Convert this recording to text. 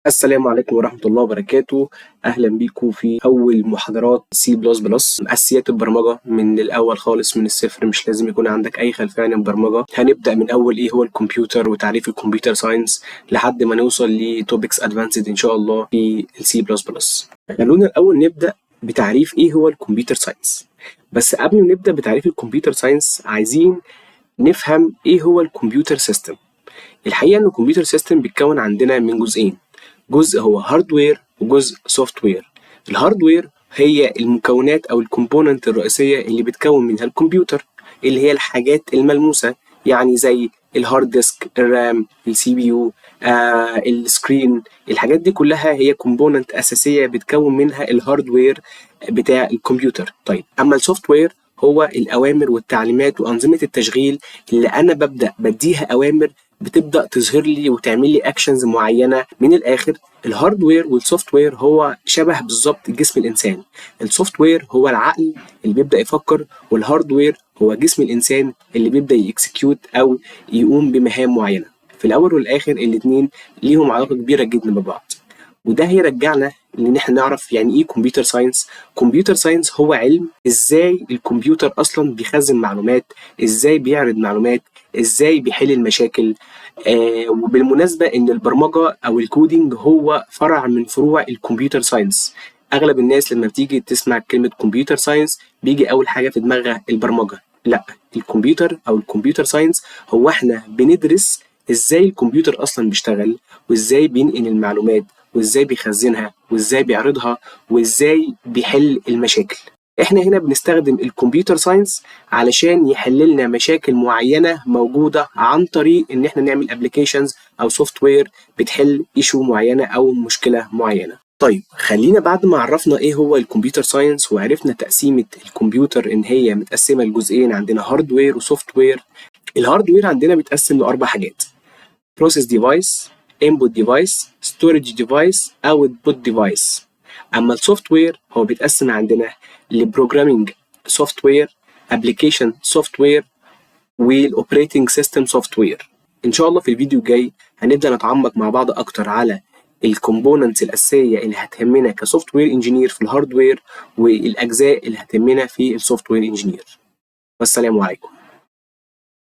السلام عليكم ورحمة الله وبركاته. أهلا بيكم في أول محاضرات سي بلس بلس أساسيات البرمجة من الأول خالص من الصفر. مش لازم يكون عندك أي خلفية عن البرمجة. هنبدأ من أول إيه هو الكمبيوتر وتعريف الكمبيوتر ساينس لحد ما نوصل لتوبكس أدفانسد إن شاء الله في السي بلس بلس. خلونا الأول نبدأ بتعريف إيه هو الكمبيوتر ساينس. بس قبل ما نبدأ بتعريف الكمبيوتر ساينس عايزين نفهم إيه هو الكمبيوتر سيستم. الحقيقة إن الكمبيوتر سيستم بيتكون عندنا من جزئين، جزء هو هاردوير وجزء سوفت وير. الهاردوير هي المكونات أو الكومبوننت الرئيسية اللي بتكون منها الكمبيوتر، اللي هي الحاجات الملموسة، يعني زي الهارد ديسك، الرام، السي بي يو، السكرين. الحاجات دي كلها هي كومبوننت أساسية بتكون منها الهاردوير بتاع الكمبيوتر. طيب أما السوفت وير هو الأوامر والتعليمات وأنظمة التشغيل اللي أنا ببدأ بديها أوامر بتبدأ تظهر لي وتعمل لي اكشنز معينة. من الآخر الهاردوير والسوفت وير هو شبه بالظبط جسم الإنسان. السوفت وير هو العقل اللي بيبدأ يفكر، والهاردوير هو جسم الإنسان اللي بيبدأ يكسكيوت أو يقوم بمهام معينة. في الأول والآخر الاتنين ليهم علاقة كبيرة جدا ببعض، وده هيرجعنا ان احنا نعرف يعني ايه كمبيوتر ساينس. كمبيوتر ساينس هو علم ازاي الكمبيوتر اصلا بيخزن معلومات، ازاي بيعرض معلومات، ازاي بيحل المشاكل. وبالمناسبة ان البرمجة او الكودينج هو فرع من فروع الكمبيوتر ساينس. اغلب الناس لما بتيجي تسمع كلمة كمبيوتر ساينس بيجي اول حاجة في دماغها البرمجة. لا، الكمبيوتر او الكمبيوتر ساينس هو احنا بندرس ازاي الكمبيوتر اصلا بيشتغل، وازاي بينقل المعلومات، وازاي بيخزنها، وازاي بيعرضها، وازاي بيحل المشاكل. احنا هنا بنستخدم الكمبيوتر ساينس علشان يحل لنا مشاكل معينة موجودة عن طريق ان احنا نعمل ابلكيشنز او سوفت وير بتحل ايشو معينة او مشكلة معينة. طيب خلينا بعد ما عرفنا ايه هو الكمبيوتر ساينس وعرفنا تقسيمة الكمبيوتر ان هي متقسمة لجزئين، عندنا هاردوير وسوفت وير. الهاردوير عندنا بيتقسم لأربع حاجات: process device، input device، storage device، output device. أما السوفت وير هو بيتقسم عندنا لبروجرامينج سوفت وير، ابلكيشن سوفت وير، والاوبريتنج سيستم سوفت وير. ان شاء الله في الفيديو الجاي هنبدأ نتعمق مع بعض اكتر على الكومبوننتس الأساسية اللي هتهمنا كسوفت وير انجينير في الهاردوير، والاجزاء اللي هتهمنا في السوفت وير انجينير. والسلام عليكم.